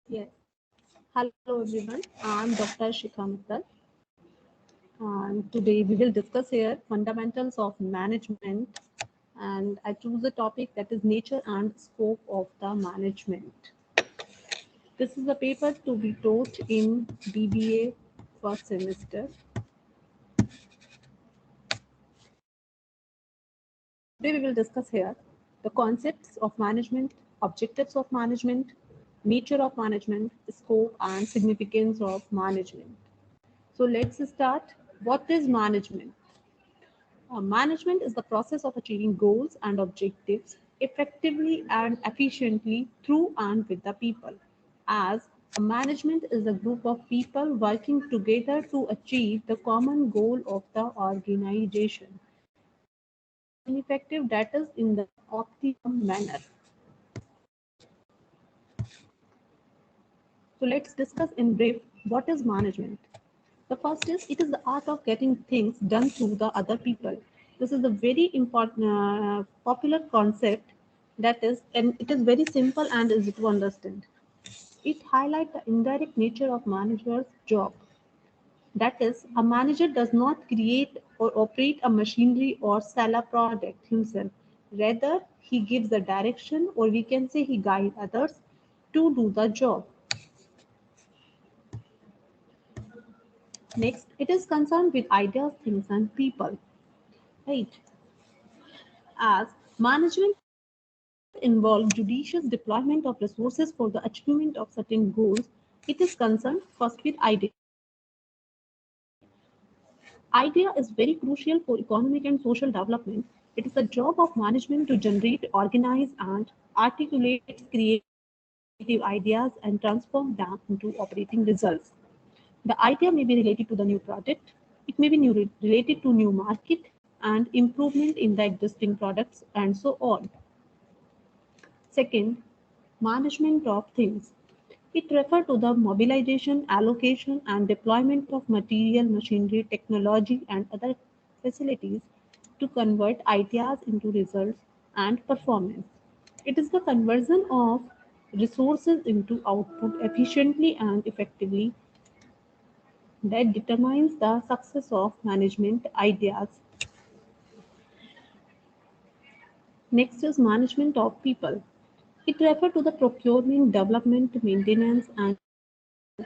Yes. Hello everyone. I'm Dr. Shikha Mittal. And today we will discuss here fundamentals of management. And I choose a topic that is nature and scope of the management. This is a paper to be taught in BBA first semester. Today we will discuss here the concepts of management, objectives of management, nature of management, scope and significance of management. So let's start. What is management? Management is the process of achieving goals and objectives effectively and efficiently through and with the people. As a management is a group of people working together to achieve the common goal of the organization in effective that is in the optimum manner. So let's discuss in brief what is management. The first is it is the art of getting things done through the other people. This is a very important popular concept that is, and it is very simple and easy to understand. It highlights the indirect nature of manager's job. That is, a manager does not create or operate a machinery or sell a product himself. Rather, he gives the direction, or we can say he guides others to do the job. Next, it is concerned with ideas, things, and people. Right? As management involves judicious deployment of resources for the achievement of certain goals, it is concerned first with idea. Idea is very crucial for economic and social development. It is the job of management to generate, organize, and articulate creative ideas and transform them into operating results. The idea may be related to the new product, it may be related to new market and improvement in the existing products and so on. Second, management of things. It refers to the mobilization, allocation, and deployment of material, machinery, technology, and other facilities to convert ideas into results and performance. It is the conversion of resources into output efficiently and effectively that determines the success of management ideas. Next is management of people. It refers to the procurement, development, maintenance, and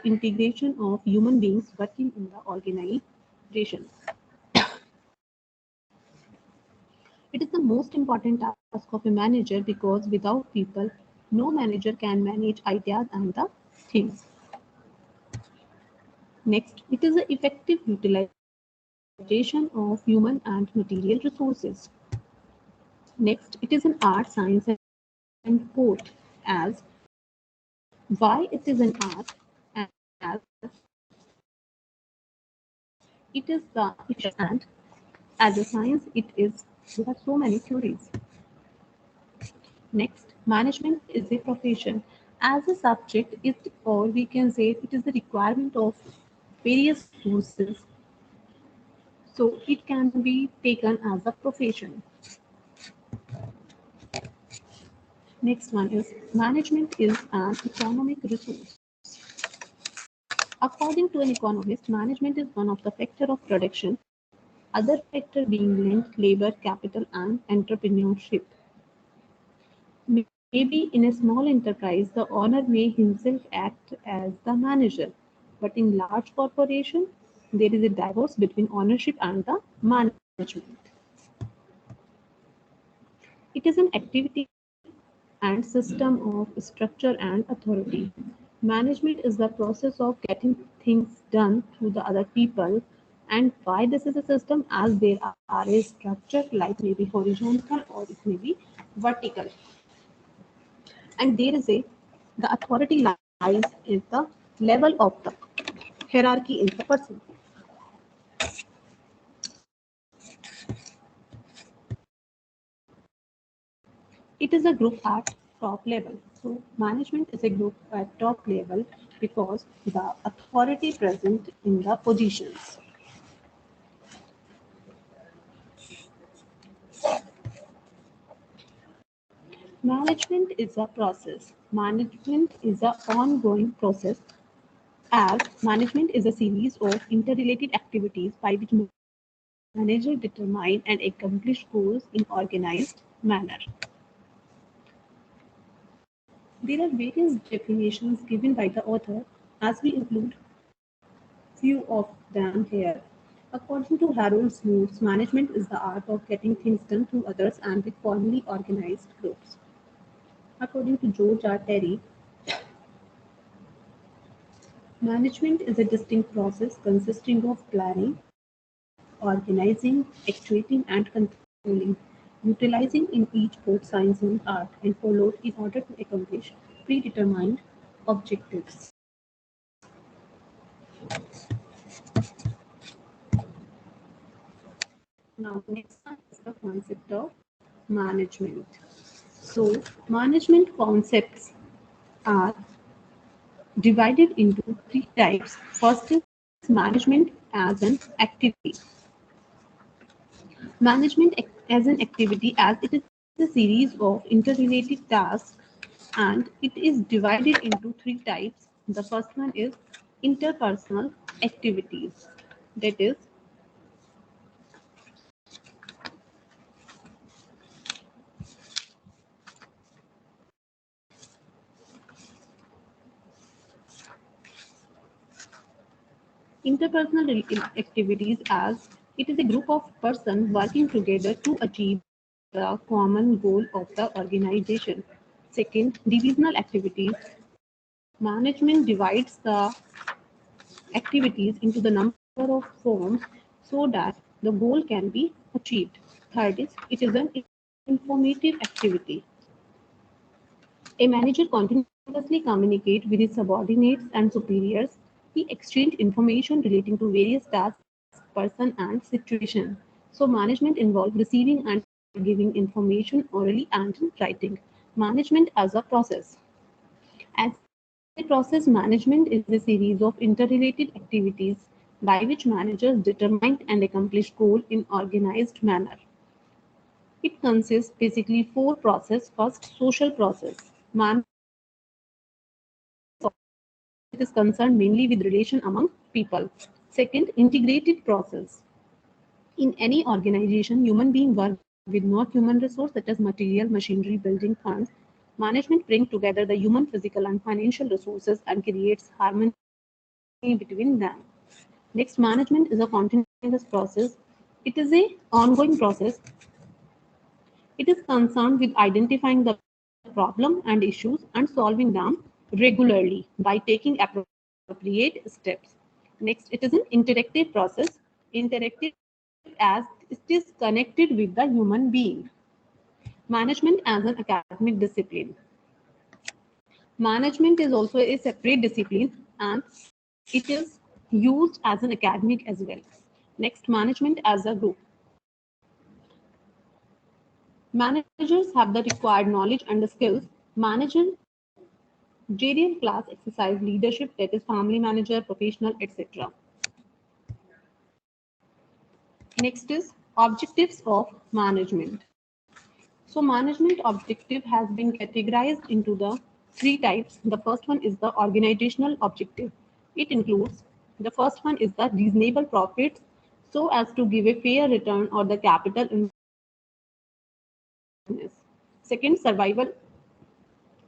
integration of human beings working in the organization. It is the most important task of a manager because without people, no manager can manage ideas and the things. Next, it is the effective utilization of human and material resources. Next, it is an art, science, and sport. As why it is an art, as it is the efficient and as a science it is there are so many theories. Next, management is a profession. As a subject, it or we can say it is the requirement of various courses, so it can be taken as a profession. Next one is management is an economic resource. According to an economist, management is one of the factor of production, other factor being land, labor, capital, and entrepreneurship. Maybe in a small enterprise, the owner may himself act as the manager, but in large corporation, there is a divorce between ownership and the management. It is an activity and system of structure and authority. Management is the process of getting things done through the other people. And why this is a system? As there are a structure like maybe horizontal or it may be vertical. And there is a the authority lies in the level of the hierarchy in the person. It is a group at top level. So management is a group at top level because the authority present in the positions. Management is a process. Management is an ongoing process, as management is a series of interrelated activities by which managers determine and accomplish goals in organized manner. There are various definitions given by the author, as we include few of them here. According to Harold Smoot's, management is the art of getting things done through others and with formally organized groups. According to George R. Terry, management is a distinct process consisting of planning, organizing, actuating, and controlling, utilizing in each both science and art, and followed in order to accomplish predetermined objectives. Now, next one is the concept of management. So, management concepts are divided into three types. First is management as an activity. Management as an activity, as it is a series of interrelated tasks, and it is divided into three types. The first one is interpersonal activities. That is, interpersonal activities, as it is a group of persons working together to achieve the common goal of the organization. Second, divisional activities. Management divides the activities into the number of forms so that the goal can be achieved. Third is, it is an informative activity. A manager continuously communicates with his subordinates and superiors. He exchanges information relating to various tasks, person, and situation. So management involves receiving and giving information orally and in writing. Management as a process. As a process, management is a series of interrelated activities by which managers determine and accomplish goals in organized manner. It consists basically four processes. First, social process. Management is a social process. It is concerned mainly with relation among people. Second, integrated process. In any organization, human beings work with non-human resources such as material, machinery, building funds. Management brings together the human, physical, and financial resources and creates harmony between them. Next, management is a continuous process. It is a ongoing process. It is concerned with identifying the problem and issues and solving them regularly by taking appropriate steps. Next, it is an interactive process. Interactive as it is connected with the human being. Management as an academic discipline. Management is also a separate discipline and it is used as an academic as well. Next, management as a group. Managers have the required knowledge and the skills. Manager gerial class exercise leadership, that is family manager, professional, etc. Next is objectives of management. So management objective has been categorized into the three types. The first one is the organizational objective. It includes, the first one is the reasonable profits so as to give a fair return or the capital invested in the business. Second, survival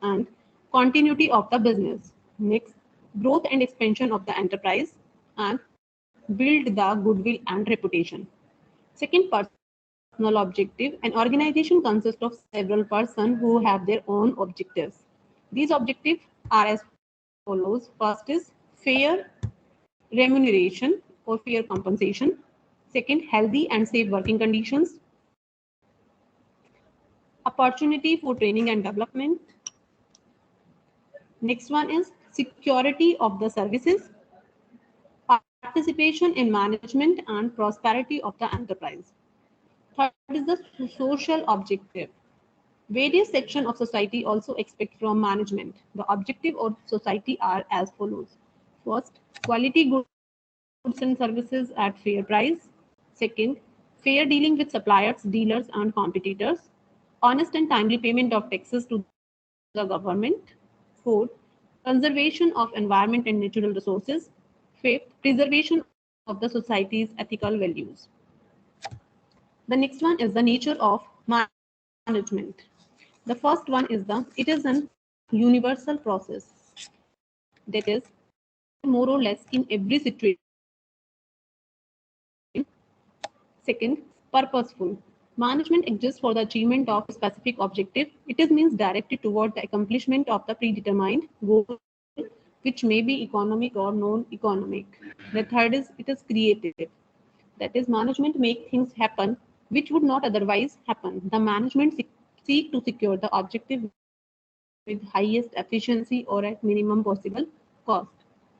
and continuity of the business. Next, growth and expansion of the enterprise, and build the goodwill and reputation. Second, personal objective. An organization consists of several persons who have their own objectives. These objectives are as follows. First is fair remuneration or fair compensation. Second, healthy and safe working conditions. Opportunity for training and development. Next one is security of the services, participation in management, and prosperity of the enterprise. Third is the social objective. Various sections of society also expect from management. The objective of society are as follows. First, quality goods and services at fair price. Second, fair dealing with suppliers, dealers, and competitors. honest and timely payment of taxes to the government. Fourth, conservation of environment and natural resources. Fifth, preservation of the society's ethical values. The next one is the nature of management. The first one is it is an universal process that is more or less in every situation. Second, purposeful. Management exists for the achievement of a specific objective. It is means directed toward the accomplishment of the predetermined goal, which may be economic or non-economic. The third is it is creative. That is, management make things happen which would not otherwise happen. The management seek to secure the objective with highest efficiency or at minimum possible cost.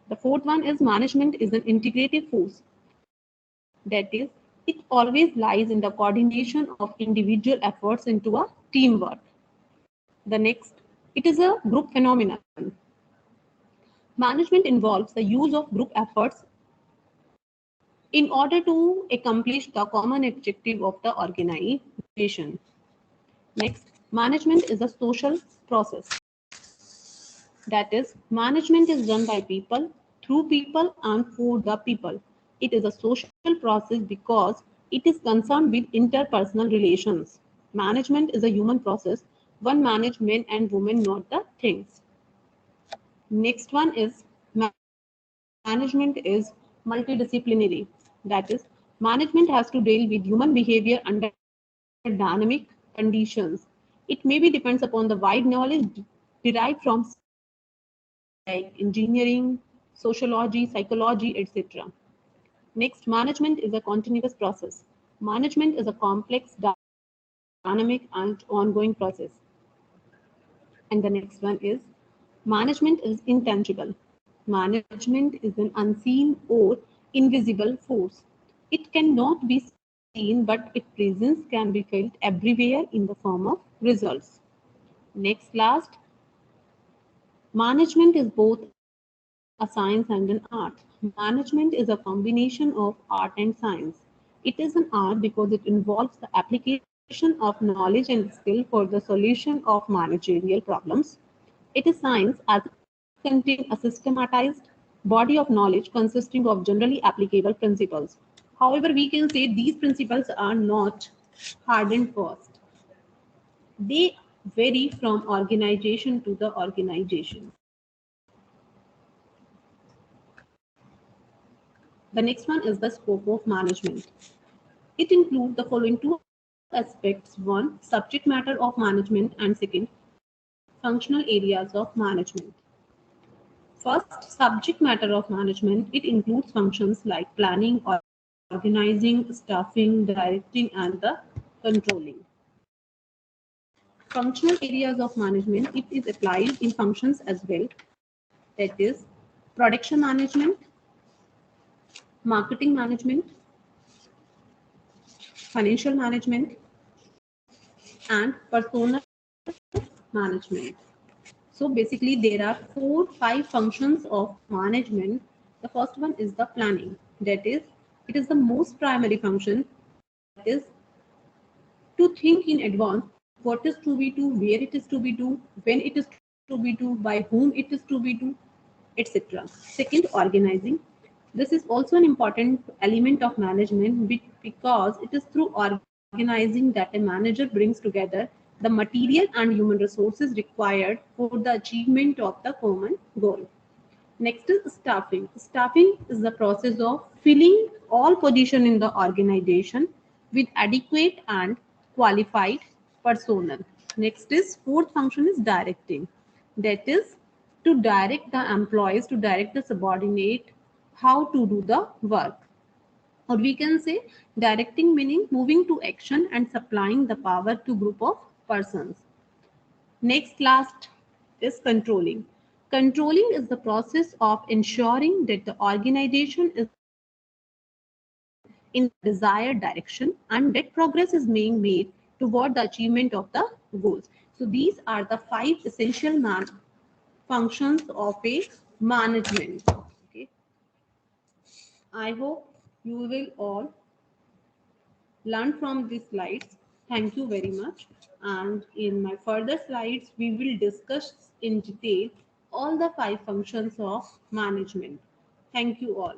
The fourth one is management is an integrative force. That is, it always lies in the coordination of individual efforts into a teamwork. The next, it is a group phenomenon. Management involves the use of group efforts in order to accomplish the common objective of the organization. Next, management is a social process. That is, management is done by people, through people, and for the people. It is a social process because it is concerned with interpersonal relations. Management is a human process. One manages men and women, not the things. Next one is management is multidisciplinary. That is, management has to deal with human behavior under dynamic conditions. It maybe depends upon the wide knowledge derived from like engineering, sociology, psychology, etc. Next, management is a continuous process. Management is a complex, dynamic, and ongoing process. And the next one is management is intangible. Management is an unseen or invisible force. It cannot be seen, but its presence can be felt everywhere in the form of results. Next, last, management is both a science and an art. Management is a combination of art and science. It is an art because it involves the application of knowledge and skill for the solution of managerial problems. It is science as it contains a systematized body of knowledge consisting of generally applicable principles. However, we can say these principles are not hard and fast. They vary from organization to the organization. The next one is the scope of management. It includes the following two aspects. One, subject matter of management, and second, functional areas of management. First, subject matter of management. It includes functions like planning, organizing, staffing, directing, and the controlling. Functional areas of management, it is applied in functions as well. That is production management, marketing management, financial management, and personal management. So basically, there are 4-5 functions of management. The first one is the planning. That is, it is the most primary function. That is to think in advance what is to be do, where it is to be do, when it is to be do, by whom it is to be do, etc. Second, organizing. This is also an important element of management because it is through organizing that a manager brings together the material and human resources required for the achievement of the common goal. Next is staffing. Staffing is the process of filling all positions in the organization with adequate and qualified personnel. Next is fourth function is directing. That is to direct the employees, to direct the subordinate how to do the work. Or we can say directing meaning moving to action and supplying the power to group of persons. Next, last is controlling. Controlling is the process of ensuring that the organization is in the desired direction and that progress is being made toward the achievement of the goals. So these are the 5 essential functions of a management. Okay. I hope you will all learn from these slides Thank you very much. And in my further slides, we will discuss in detail all the 5 functions of management. Thank you all.